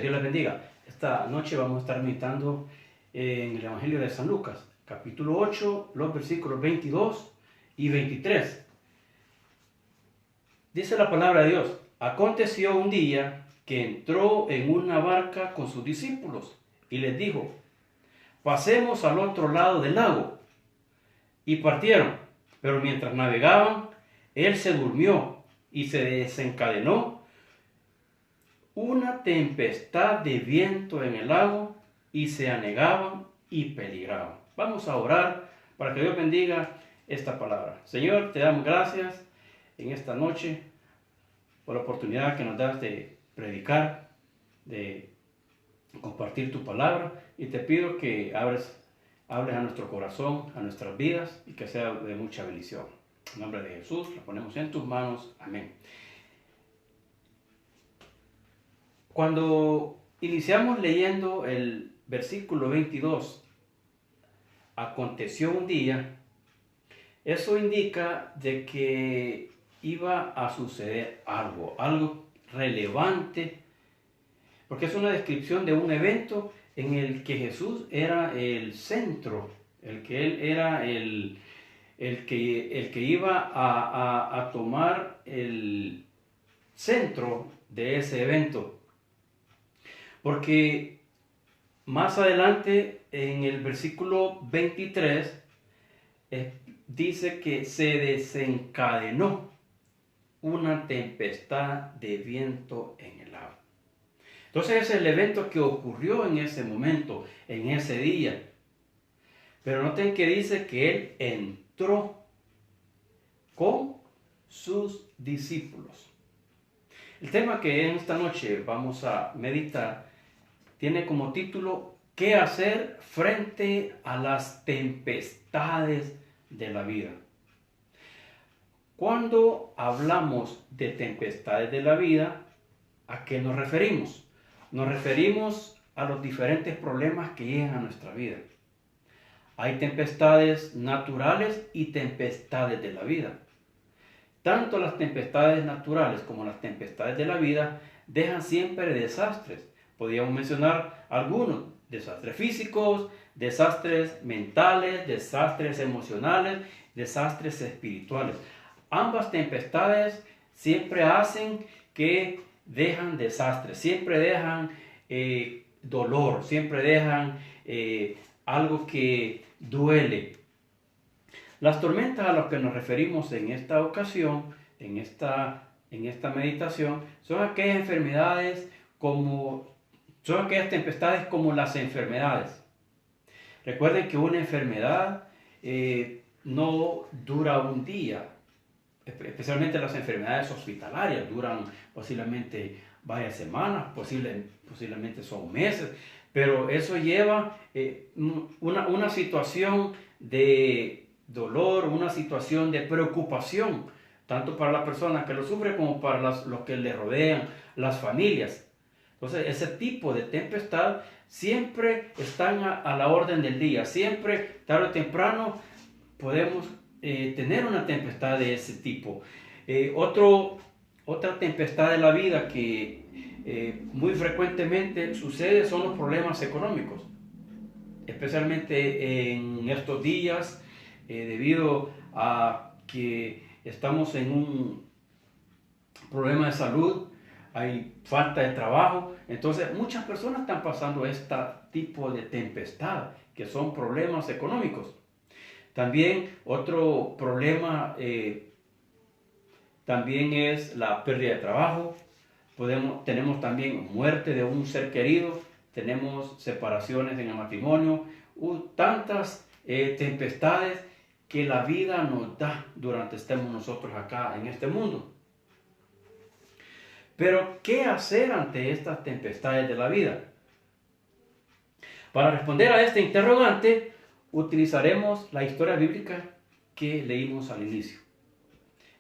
Dios les bendiga. Esta noche vamos a estar meditando en el Evangelio de San Lucas, capítulo 8, los versículos 22 y 23. Dice la palabra de Dios: aconteció un día que entró en una barca con sus discípulos y les dijo: pasemos al otro lado del lago. Y partieron, pero mientras navegaban, él se durmió y se desencadenó una tempestad de viento en el lago y se anegaban y peligraban. Vamos a orar para que Dios bendiga esta palabra. Señor, te damos gracias en esta noche por la oportunidad que nos das de predicar, de compartir tu palabra, y te pido que hables a nuestro corazón, a nuestras vidas, y que sea de mucha bendición. En nombre de Jesús, lo ponemos en tus manos. Amén. Cuando iniciamos leyendo el versículo 22, aconteció un día, eso indica de que iba a suceder algo relevante, porque es una descripción de un evento en el que Jesús era el centro, el que él era el que iba a tomar el centro de ese evento. Porque más adelante en el versículo 23 dice que se desencadenó una tempestad de viento en el agua. Entonces ese es el evento que ocurrió en ese momento, en ese día. Pero noten que dice que él entró con sus discípulos. El tema que en esta noche vamos a meditar tiene como título: ¿qué hacer frente a las tempestades de la vida? Cuando hablamos de tempestades de la vida, ¿a qué nos referimos? Nos referimos a los diferentes problemas que llegan a nuestra vida. Hay tempestades naturales y tempestades de la vida. Tanto las tempestades naturales como las tempestades de la vida dejan siempre desastres. Podríamos mencionar algunos: desastres físicos, desastres mentales, desastres emocionales, desastres espirituales. Ambas tempestades siempre hacen que dejan desastres, siempre dejan dolor, siempre dejan algo que duele. Las tormentas a las que nos referimos en esta ocasión, en esta meditación, son aquellas tempestades como las enfermedades. Recuerden que una enfermedad no dura un día, especialmente las enfermedades hospitalarias duran posiblemente varias semanas, posiblemente son meses, pero eso lleva una situación de dolor, una situación de preocupación, tanto para la persona que lo sufre como para los que le rodean, las familias. Entonces, ese tipo de tempestad siempre están a la orden del día. Siempre, tarde o temprano, podemos tener una tempestad de ese tipo. Otra tempestad de la vida que muy frecuentemente sucede son los problemas económicos. Especialmente en estos días, debido a que estamos en un problema de salud, hay falta de trabajo. Entonces muchas personas están pasando este tipo de tempestad, que son problemas económicos. También otro problema también es la pérdida de trabajo. Tenemos también muerte de un ser querido, tenemos separaciones en el matrimonio, tantas tempestades que la vida nos da durante estemos nosotros acá en este mundo. Pero, ¿qué hacer ante estas tempestades de la vida? Para responder a este interrogante, utilizaremos la historia bíblica que leímos al inicio,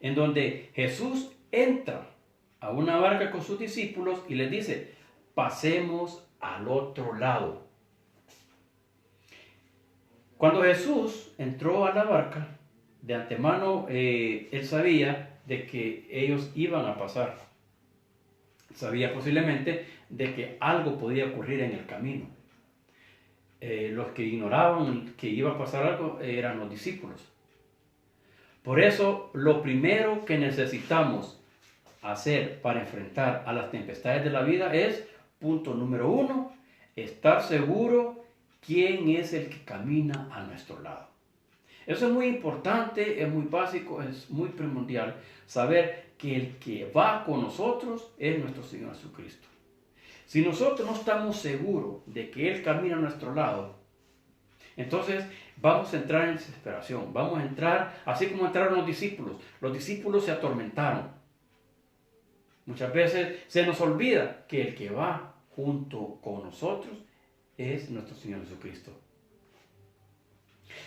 en donde Jesús entra a una barca con sus discípulos y les dice: pasemos al otro lado. Cuando Jesús entró a la barca, de antemano él sabía de que ellos iban a pasar. Sabía posiblemente de que algo podía ocurrir en el camino. Los que ignoraban que iba a pasar algo eran los discípulos. Por eso, lo primero que necesitamos hacer para enfrentar a las tempestades de la vida es, punto número 1, estar seguro quién es el que camina a nuestro lado. Eso es muy importante, es muy básico, es muy primordial saber que el que va con nosotros es nuestro Señor Jesucristo. Si nosotros no estamos seguros de que Él camina a nuestro lado, entonces vamos a entrar en desesperación, vamos a entrar, así como entraron los discípulos se atormentaron. Muchas veces se nos olvida que el que va junto con nosotros es nuestro Señor Jesucristo.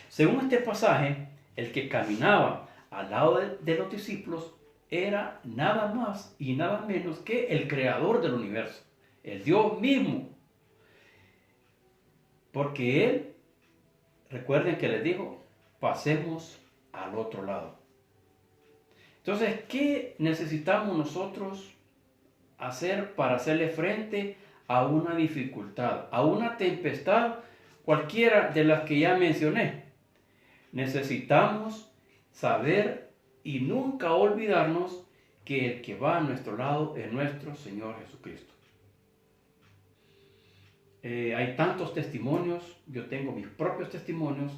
Según este pasaje, el que caminaba al lado de los discípulos era nada más y nada menos que el creador del universo, el Dios mismo. Porque Él, recuerden que les dijo, pasemos al otro lado. Entonces, ¿qué necesitamos nosotros hacer para hacerle frente a una dificultad, a una tempestad, cualquiera de las que ya mencioné? Necesitamos saber y nunca olvidarnos que el que va a nuestro lado es nuestro Señor Jesucristo. Hay tantos testimonios, yo tengo mis propios testimonios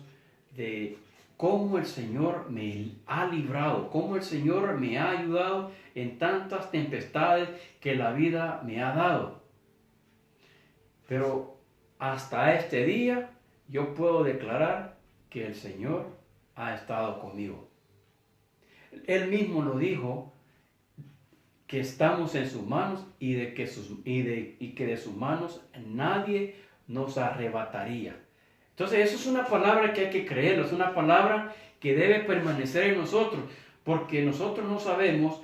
de cómo el Señor me ha librado, cómo el Señor me ha ayudado en tantas tempestades que la vida me ha dado. Pero hasta este día yo puedo declarar que el Señor ha estado conmigo. Él mismo lo dijo, que estamos en sus manos y que de sus manos nadie nos arrebataría. Entonces eso es una palabra que hay que creer, es una palabra que debe permanecer en nosotros, porque nosotros no sabemos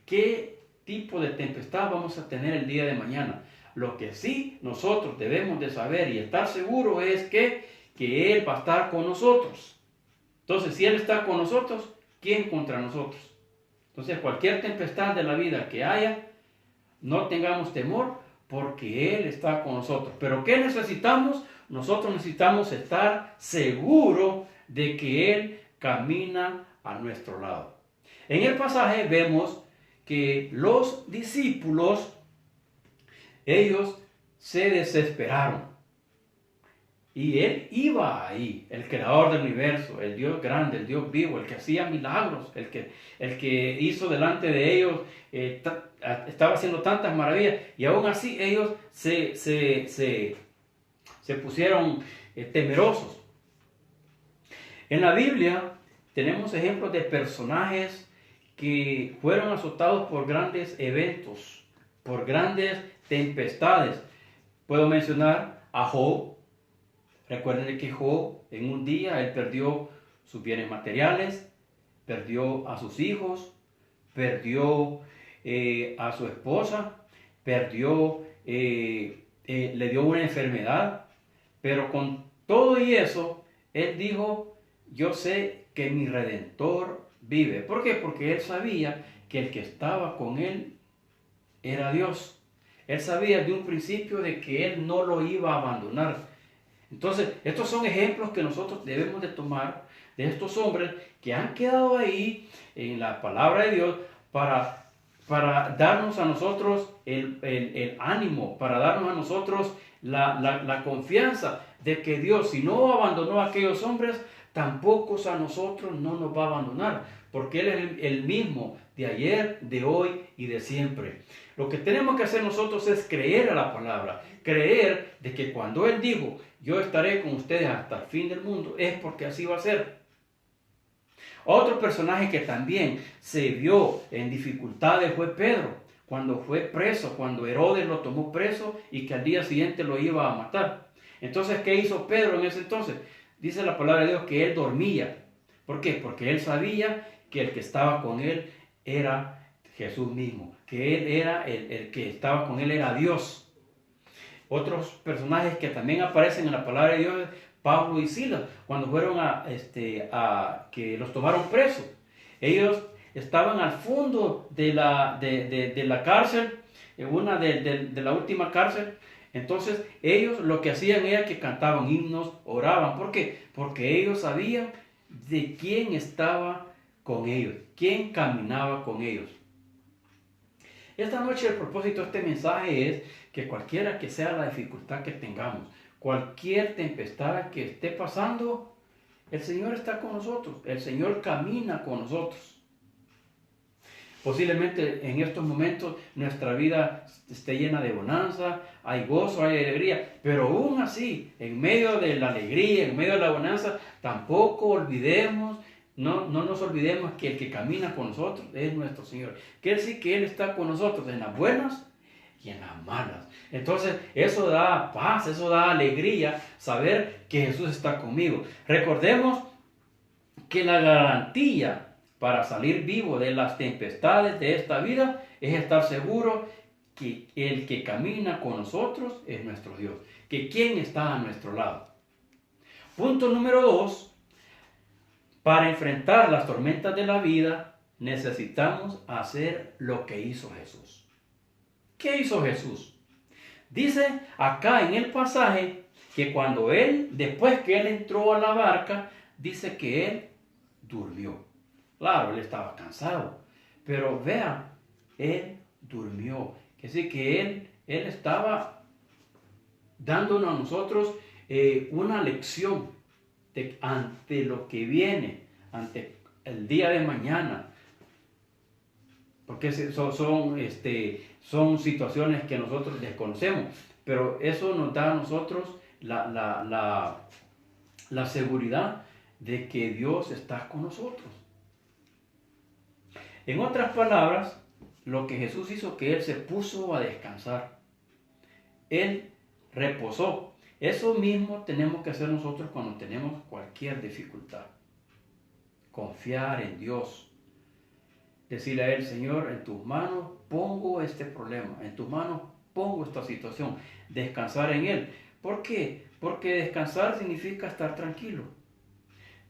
qué tipo de tempestad vamos a tener el día de mañana. Lo que sí nosotros debemos de saber y estar seguros es que Él va a estar con nosotros. Entonces, si Él está con nosotros, ¿quién contra nosotros? Entonces, cualquier tempestad de la vida que haya, no tengamos temor porque Él está con nosotros. Pero ¿qué necesitamos? Nosotros necesitamos estar seguros de que Él camina a nuestro lado. En el pasaje vemos que los discípulos, ellos se desesperaron. Y Él iba ahí, el creador del universo, el Dios grande, el Dios vivo, el que hacía milagros, el que hizo delante de ellos, estaba haciendo tantas maravillas. Y aún así ellos se pusieron temerosos. En la Biblia tenemos ejemplos de personajes que fueron azotados por grandes eventos, por grandes tempestades. Puedo mencionar a Job. Recuerden que Job en un día él perdió sus bienes materiales, perdió a sus hijos, perdió a su esposa, le dio una enfermedad, pero con todo y eso, él dijo, yo sé que mi Redentor vive. ¿Por qué? Porque él sabía que el que estaba con él era Dios. Él sabía de un principio de que él no lo iba a abandonar. Entonces, estos son ejemplos que nosotros debemos de tomar de estos hombres que han quedado ahí en la palabra de Dios para darnos a nosotros el ánimo, para darnos a nosotros la confianza de que Dios, si no abandonó a aquellos hombres, tampoco a nosotros no nos va a abandonar, porque Él es el mismo de ayer, de hoy y de siempre. Lo que tenemos que hacer nosotros es creer a la palabra, creer de que cuando Él dijo, yo estaré con ustedes hasta el fin del mundo, es porque así va a ser. Otro personaje que también se vio en dificultades fue Pedro, cuando fue preso, cuando Herodes lo tomó preso y que al día siguiente lo iba a matar. Entonces, ¿qué hizo Pedro en ese entonces? Dice la palabra de Dios que él dormía. ¿Por qué? Porque él sabía que el que estaba con él era Jesús mismo, que él era el que estaba con él era Dios. Otros personajes que también aparecen en la palabra de Dios, Pablo y Silas, cuando fueron que los tomaron presos. Ellos estaban al fondo de la cárcel, en una de la última cárcel. Entonces ellos lo que hacían era que cantaban himnos, oraban. ¿Por qué? Porque ellos sabían de quién estaba con ellos, quién caminaba con ellos. Esta noche el propósito de este mensaje es que cualquiera que sea la dificultad que tengamos, cualquier tempestad que esté pasando, el Señor está con nosotros, el Señor camina con nosotros. Posiblemente en estos momentos nuestra vida esté llena de bonanza, hay gozo, hay alegría, pero aún así, en medio de la alegría, en medio de la bonanza, tampoco olvidemos, no nos olvidemos que el que camina con nosotros es nuestro Señor. Quiere decir que Él está con nosotros en las buenas y en las malas. Entonces eso da paz, eso da alegría, saber que Jesús está conmigo. Recordemos que la garantía para salir vivo de las tempestades de esta vida es estar seguro que el que camina con nosotros es nuestro Dios, que quien está a nuestro lado. Punto número 2, para enfrentar las tormentas de la vida necesitamos hacer lo que hizo Jesús. ¿Qué hizo Jesús? Dice acá en el pasaje que cuando después que él entró a la barca, dice que él durmió. Claro, él estaba cansado, pero vean, él durmió. Es decir, que él estaba dándonos a nosotros una lección ante lo que viene, ante el día de mañana. Porque son situaciones que nosotros desconocemos, pero eso nos da a nosotros la seguridad de que Dios está con nosotros. En otras palabras, lo que Jesús hizo, que Él se puso a descansar. Él reposó. Eso mismo tenemos que hacer nosotros cuando tenemos cualquier dificultad. Confiar en Dios. Decirle a Él, Señor, en tus manos pongo este problema, en tus manos pongo esta situación. Descansar en Él. ¿Por qué? Porque descansar significa estar tranquilo.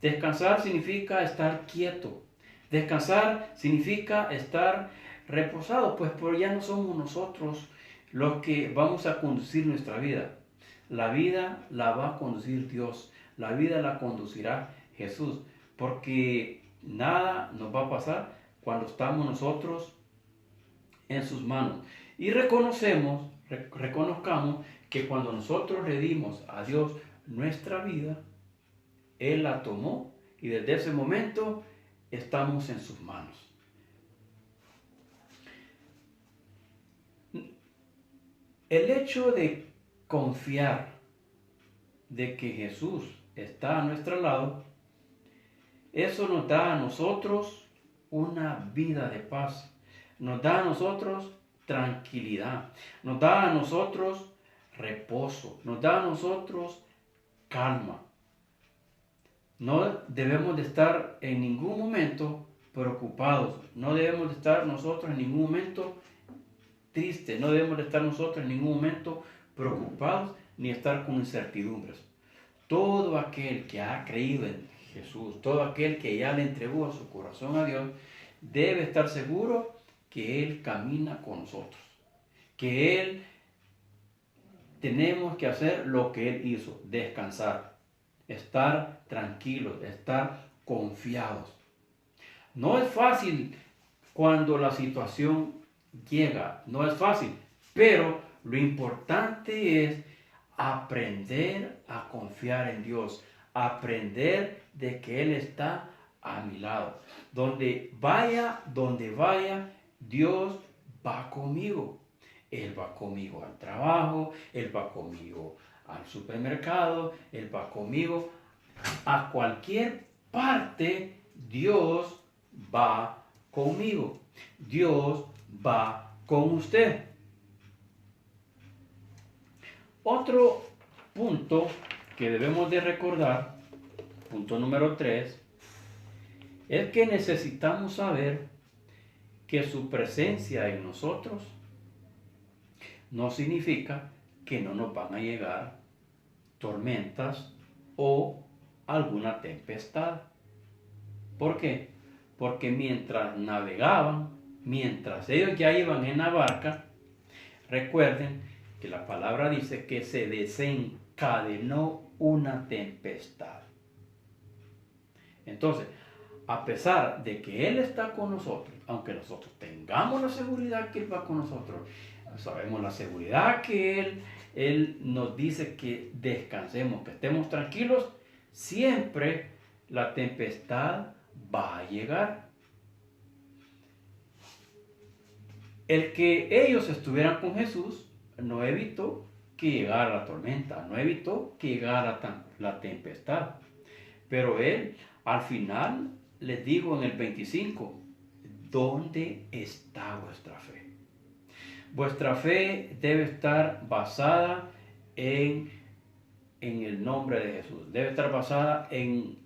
Descansar significa estar quieto. Descansar significa estar reposado, pues ya no somos nosotros los que vamos a conducir nuestra vida. La vida la va a conducir Dios, la vida la conducirá Jesús, porque nada nos va a pasar cuando estamos nosotros en sus manos. Y reconozcamos que cuando nosotros le dimos a Dios nuestra vida, Él la tomó y desde ese momento estamos en sus manos. El hecho de confiar de que Jesús está a nuestro lado, eso nos da a nosotros una vida de paz, nos da a nosotros tranquilidad, nos da a nosotros reposo, nos da a nosotros calma. No debemos de estar en ningún momento preocupados, no debemos de estar nosotros en ningún momento tristes, no debemos de estar nosotros en ningún momento preocupados ni estar con incertidumbres. Todo aquel que ha creído en Jesús, todo aquel que ya le entregó su corazón a Dios, debe estar seguro que Él camina con nosotros, que tenemos que hacer lo que Él hizo, descansar. Estar tranquilos, estar confiados. No es fácil cuando la situación llega, no es fácil, pero lo importante es aprender a confiar en Dios, aprender de que Él está a mi lado. Donde vaya, Dios va conmigo. Él va conmigo al trabajo, Él va conmigo al supermercado, Él va conmigo a cualquier parte. Dios va conmigo, Dios va con usted. Otro punto que debemos de recordar, punto número 3, es que necesitamos saber que su presencia en nosotros no significa que no nos van a llegar tormentas o alguna tempestad. ¿Por qué? Porque mientras navegaban, mientras ellos ya iban en la barca, Recuerden que la palabra dice que se desencadenó una tempestad. Entonces, a pesar de que Él está con nosotros, aunque nosotros tengamos la seguridad que Él va con nosotros, sabemos la seguridad que Él nos dice que descansemos, que estemos tranquilos, siempre la tempestad va a llegar. El que ellos estuvieran con Jesús no evitó que llegara la tormenta, no evitó que llegara la tempestad. Pero Él al final les dijo en el 25, ¿dónde está vuestra fe? Vuestra fe debe estar basada en el nombre de Jesús. Debe estar basada en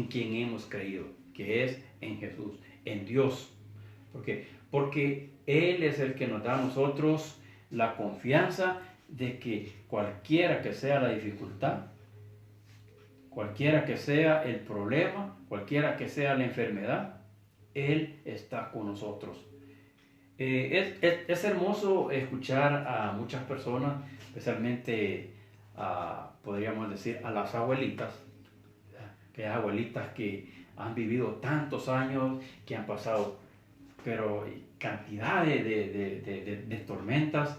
quien hemos creído, que es en Jesús, en Dios. Porque Él es el que nos da a nosotros la confianza de que cualquiera que sea la dificultad, cualquiera que sea el problema, cualquiera que sea la enfermedad, Él está con nosotros. Es hermoso escuchar a muchas personas, especialmente podríamos decir a las abuelitas, que hay abuelitas que han vivido tantos años, que han pasado pero cantidad de tormentas,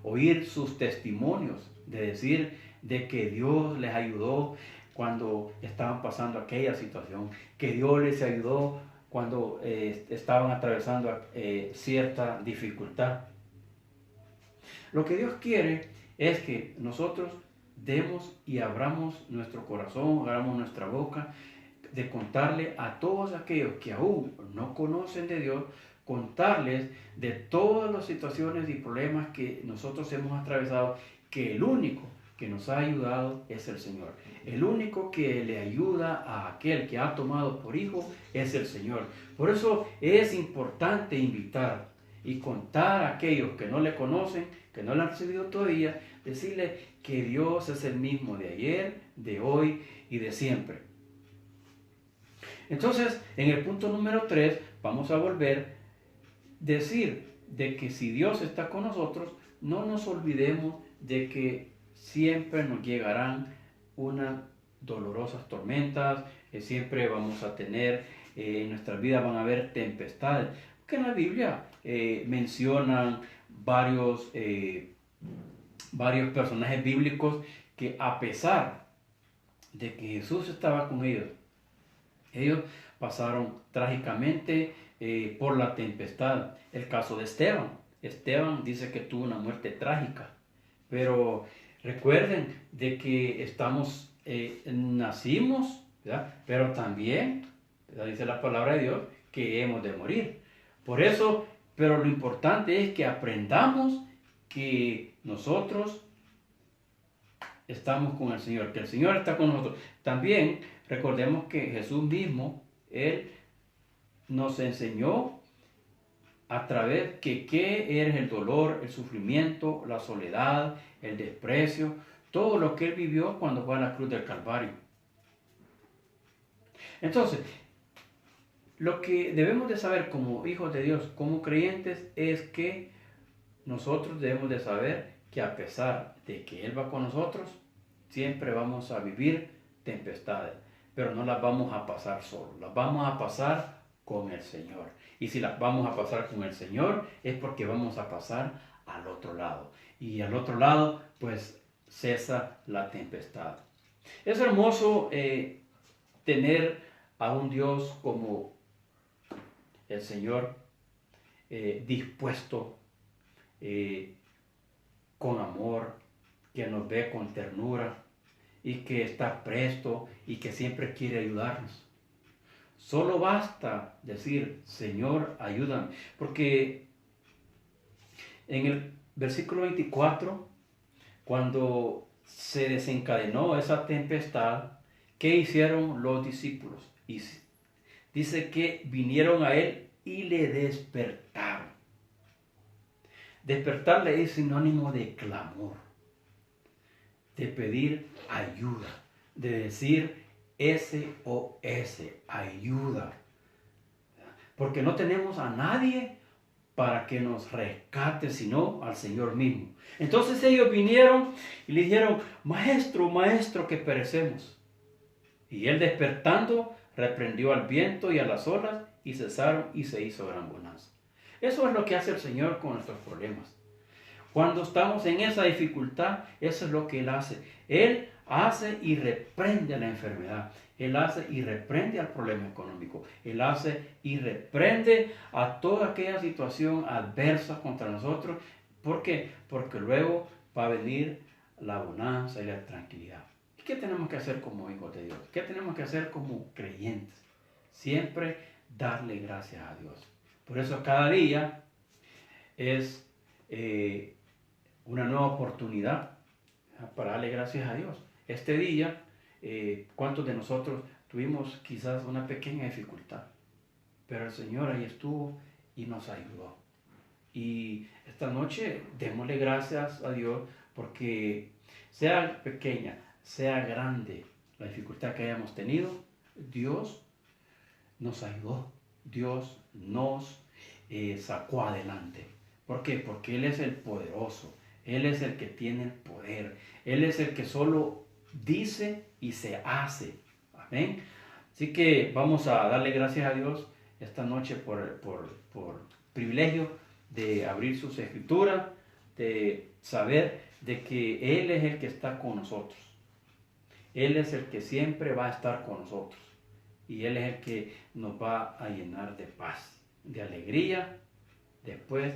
oír sus testimonios, de decir de que Dios les ayudó cuando estaban pasando aquella situación, que Dios les ayudó cuando estaban atravesando cierta dificultad. Lo que Dios quiere es que nosotros demos y abramos nuestro corazón, abramos nuestra boca, de contarle a todos aquellos que aún no conocen de Dios, contarles de todas las situaciones y problemas que nosotros hemos atravesado, que el único que nos ha ayudado es el Señor. El único que le ayuda a aquel que ha tomado por hijo es el Señor. Por eso es importante invitar y contar a aquellos que no le conocen, que no le han recibido todavía, decirle que Dios es el mismo de ayer, de hoy y de siempre. Entonces, en el punto número 3, vamos a volver a decir de que si Dios está con nosotros, no nos olvidemos de que siempre nos llegarán unas dolorosas tormentas, siempre vamos a tener, en nuestras vidas van a haber tempestades, que en la Biblia mencionan varios personajes bíblicos que a pesar de que Jesús estaba con ellos pasaron trágicamente por la tempestad. El caso de Esteban. Esteban dice que tuvo una muerte trágica. Pero recuerden de que nacimos, ¿verdad? Pero también, ¿verdad? Dice la palabra de Dios, que hemos de morir. Por eso, pero lo importante es que aprendamos que nosotros estamos con el Señor, que el Señor está con nosotros. También recordemos que Jesús mismo, Él nos enseñó a través que qué es el dolor, el sufrimiento, la soledad, el desprecio, todo lo que Él vivió cuando fue a la cruz del Calvario. Entonces, lo que debemos de saber como hijos de Dios, como creyentes, es que nosotros debemos de saber que a pesar de que Él va con nosotros, siempre vamos a vivir tempestades, pero no las vamos a pasar solos, las vamos a pasar con el Señor. Y si las vamos a pasar con el Señor, es porque vamos a pasar al otro lado. Y al otro lado, pues, cesa la tempestad. Es hermoso tener a un Dios como el Señor, dispuesto, con amor, que nos ve con ternura y que está presto y que siempre quiere ayudarnos. Solo basta decir, Señor, ayúdame. Porque en el versículo 24, cuando se desencadenó esa tempestad, ¿qué hicieron los discípulos? Y dice que vinieron a Él y le despertaron. Despertarle es sinónimo de clamor, de pedir ayuda, de decir SOS, ayuda. Porque no tenemos a nadie para que nos rescate, sino al Señor mismo. Entonces ellos vinieron y le dijeron, maestro, maestro, que perecemos. Y él despertando, reprendió al viento y a las olas, y cesaron y se hizo gran bonanza. Eso es lo que hace el Señor con nuestros problemas. Cuando estamos en esa dificultad, eso es lo que Él hace. Él hace y reprende la enfermedad. Él hace y reprende al problema económico. Él hace y reprende a toda aquella situación adversa contra nosotros. ¿Por qué? Porque luego va a venir la bonanza y la tranquilidad. ¿Y qué tenemos que hacer como hijos de Dios? ¿Qué tenemos que hacer como creyentes? Siempre darle gracias a Dios. Por eso cada día es una nueva oportunidad para darle gracias a Dios. Este día, ¿cuántos de nosotros tuvimos quizás una pequeña dificultad? Pero el Señor ahí estuvo y nos ayudó. Y esta noche démosle gracias a Dios porque sea pequeña, sea grande la dificultad que hayamos tenido, Dios nos ayudó. Dios nos sacó adelante. ¿Por qué? Porque Él es el poderoso. Él es el que tiene el poder. Él es el que solo dice y se hace. Amén. Así que vamos a darle gracias a Dios esta noche por privilegio de abrir sus escrituras, de saber de que Él es el que está con nosotros. Él es el que siempre va a estar con nosotros. Y Él es el que nos va a llenar de paz, de alegría, después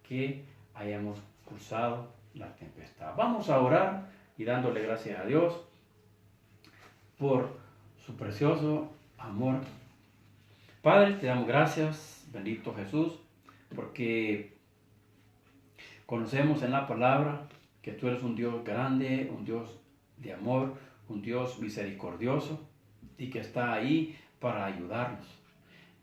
que hayamos cruzado la tempestad. Vamos a orar y dándole gracias a Dios por su precioso amor. Padre, te damos gracias, bendito Jesús, porque conocemos en la palabra que tú eres un Dios grande, un Dios de amor, un Dios misericordioso y que está ahí para ayudarnos.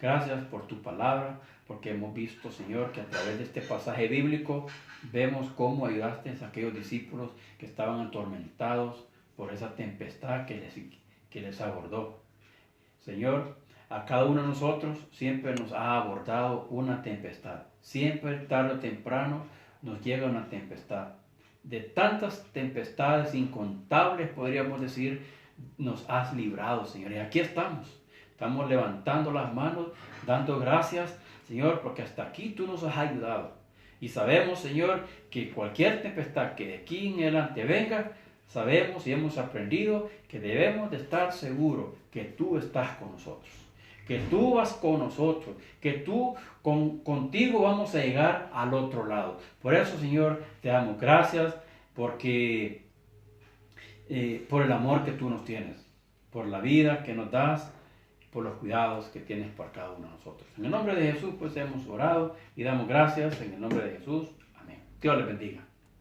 Gracias por tu palabra, porque hemos visto, Señor, que a través de este pasaje bíblico vemos cómo ayudaste a aquellos discípulos que estaban atormentados por esa tempestad que les abordó. Señor, a cada uno de nosotros siempre nos ha abordado una tempestad. Siempre, tarde o temprano, nos llega una tempestad. De tantas tempestades incontables, podríamos decir, nos has librado, Señor. Y aquí estamos. Estamos levantando las manos, dando gracias, Señor, porque hasta aquí tú nos has ayudado. Y sabemos, Señor, que cualquier tempestad que de aquí en adelante venga, sabemos y hemos aprendido que debemos de estar seguros que tú estás con nosotros. Que tú vas con nosotros, que tú contigo vamos a llegar al otro lado. Por eso, Señor, te damos gracias porque por el amor que tú nos tienes, por la vida que nos das, por los cuidados que tienes por cada uno de nosotros. En el nombre de Jesús, pues hemos orado y damos gracias en el nombre de Jesús. Amén. Dios les bendiga.